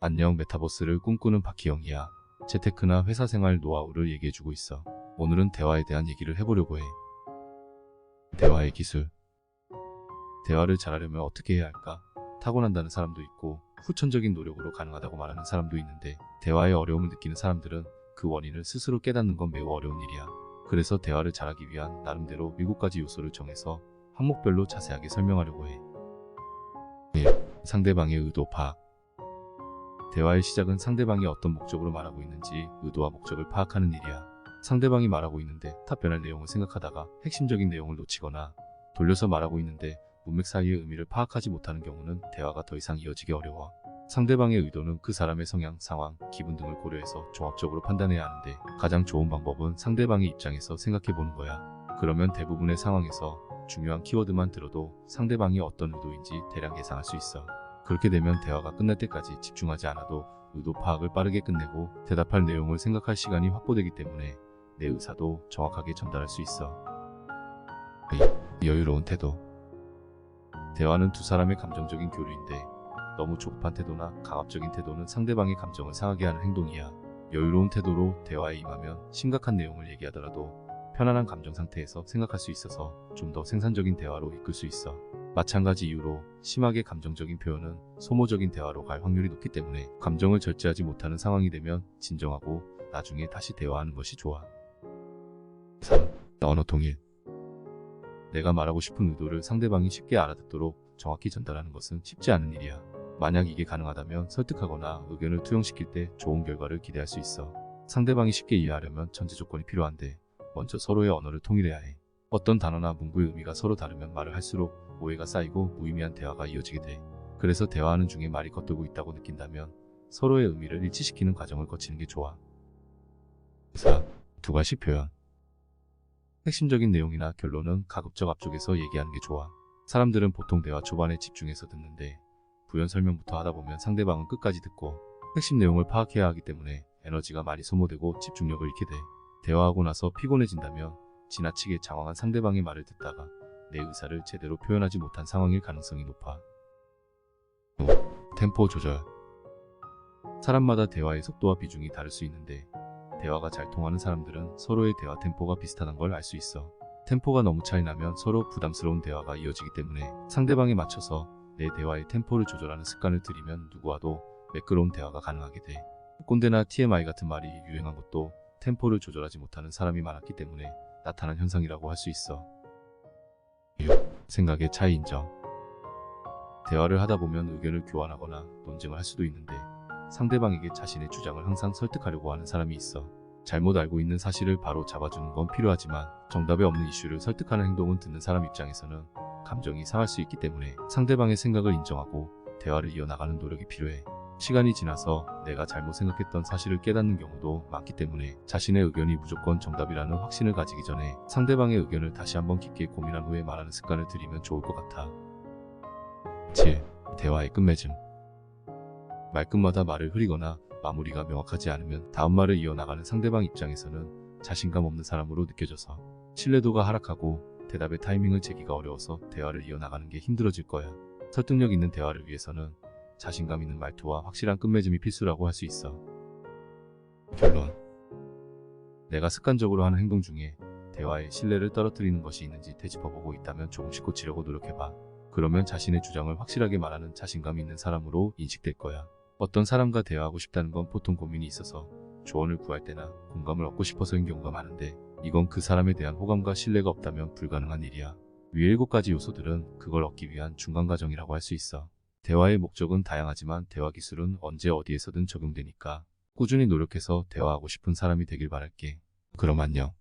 안녕, 메타버스를 꿈꾸는 박희영이야. 재테크나 회사 생활 노하우를 얘기해주고 있어. 오늘은 대화에 대한 얘기를 해보려고 해. 대화의 기술. 대화를 잘하려면 어떻게 해야 할까? 타고난다는 사람도 있고 후천적인 노력으로 가능하다고 말하는 사람도 있는데, 대화에 어려움을 느끼는 사람들은 그 원인을 스스로 깨닫는 건 매우 어려운 일이야. 그래서 대화를 잘하기 위한 나름대로 7가지 요소를 정해서 항목별로 자세하게 설명하려고 해. 1. 상대방의 의도 파악. 대화의 시작은 상대방이 어떤 목적으로 말하고 있는지 의도와 목적을 파악하는 일이야. 상대방이 말하고 있는데 답변할 내용을 생각하다가 핵심적인 내용을 놓치거나, 돌려서 말하고 있는데 문맥 사이의 의미를 파악하지 못하는 경우는 대화가 더 이상 이어지기 어려워. 상대방의 의도는 그 사람의 성향, 상황, 기분 등을 고려해서 종합적으로 판단해야 하는데, 가장 좋은 방법은 상대방의 입장에서 생각해 보는 거야. 그러면 대부분의 상황에서 중요한 키워드만 들어도 상대방이 어떤 의도인지 대략 예상할 수 있어. 그렇게 되면 대화가 끝날 때까지 집중하지 않아도 의도 파악을 빠르게 끝내고 대답할 내용을 생각할 시간이 확보되기 때문에 내 의사도 정확하게 전달할 수 있어. 여유로운 태도. 대화는 두 사람의 감정적인 교류인데, 너무 조급한 태도나 강압적인 태도는 상대방의 감정을 상하게 하는 행동이야. 여유로운 태도로 대화에 임하면 심각한 내용을 얘기하더라도 편안한 감정 상태에서 생각할 수 있어서 좀 더 생산적인 대화로 이끌 수 있어. 마찬가지 이유로 심하게 감정적인 표현은 소모적인 대화로 갈 확률이 높기 때문에, 감정을 절제하지 못하는 상황이 되면 진정하고 나중에 다시 대화하는 것이 좋아. 3. 언어 통일. 내가 말하고 싶은 의도를 상대방이 쉽게 알아듣도록 정확히 전달하는 것은 쉽지 않은 일이야. 만약 이게 가능하다면 설득하거나 의견을 투영시킬 때 좋은 결과를 기대할 수 있어. 상대방이 쉽게 이해하려면 전제 조건이 필요한데, 먼저 서로의 언어를 통일해야 해. 어떤 단어나 문구의 의미가 서로 다르면 말을 할수록 오해가 쌓이고 무의미한 대화가 이어지게 돼. 그래서 대화하는 중에 말이 겉돌고 있다고 느낀다면 서로의 의미를 일치시키는 과정을 거치는 게 좋아. 4. 두괄식 표현. 핵심적인 내용이나 결론은 가급적 앞쪽에서 얘기하는 게 좋아. 사람들은 보통 대화 초반에 집중해서 듣는데, 부연 설명부터 하다 보면 상대방은 끝까지 듣고 핵심 내용을 파악해야 하기 때문에 에너지가 많이 소모되고 집중력을 잃게 돼. 대화하고 나서 피곤해진다면 지나치게 장황한 상대방의 말을 듣다가 내 의사를 제대로 표현하지 못한 상황일 가능성이 높아. 5. 템포 조절. 사람마다 대화의 속도와 비중이 다를 수 있는데, 대화가 잘 통하는 사람들은 서로의 대화 템포가 비슷하다는 걸 알 수 있어. 템포가 너무 차이 나면 서로 부담스러운 대화가 이어지기 때문에 상대방에 맞춰서 내 대화의 템포를 조절하는 습관을 들이면 누구와도 매끄러운 대화가 가능하게 돼. 꼰대나 TMI 같은 말이 유행한 것도 템포를 조절하지 못하는 사람이 많았기 때문에 나타난 현상이라고 할 수 있어. 6. 생각의 차이 인정. 대화를 하다 보면 의견을 교환하거나 논쟁을 할 수도 있는데, 상대방에게 자신의 주장을 항상 설득하려고 하는 사람이 있어. 잘못 알고 있는 사실을 바로 잡아주는 건 필요하지만, 정답이 없는 이슈를 설득하는 행동은 듣는 사람 입장에서는 감정이 상할 수 있기 때문에 상대방의 생각을 인정하고 대화를 이어나가는 노력이 필요해. 시간이 지나서 내가 잘못 생각했던 사실을 깨닫는 경우도 많기 때문에, 자신의 의견이 무조건 정답이라는 확신을 가지기 전에 상대방의 의견을 다시 한번 깊게 고민한 후에 말하는 습관을 들이면 좋을 것 같아. 7. 대화의 끝맺음. 말끝마다 말을 흐리거나 마무리가 명확하지 않으면 다음 말을 이어나가는 상대방 입장에서는 자신감 없는 사람으로 느껴져서 신뢰도가 하락하고 대답의 타이밍을 재기가 어려워서 대화를 이어나가는 게 힘들어질 거야. 설득력 있는 대화를 위해서는 자신감 있는 말투와 확실한 끝맺음이 필수라고 할 수 있어. 결론. 내가 습관적으로 하는 행동 중에 대화의 신뢰를 떨어뜨리는 것이 있는지 되짚어보고 있다면 조금씩 고치려고 노력해봐. 그러면 자신의 주장을 확실하게 말하는 자신감 있는 사람으로 인식될 거야. 어떤 사람과 대화하고 싶다는 건 보통 고민이 있어서 조언을 구할 때나 공감을 얻고 싶어서인 경우가 많은데, 이건 그 사람에 대한 호감과 신뢰가 없다면 불가능한 일이야. 위의 7가지 요소들은 그걸 얻기 위한 중간 과정이라고 할 수 있어. 대화의 목적은 다양하지만 대화 기술은 언제 어디에서든 적용되니까 꾸준히 노력해서 대화하고 싶은 사람이 되길 바랄게. 그럼 안녕.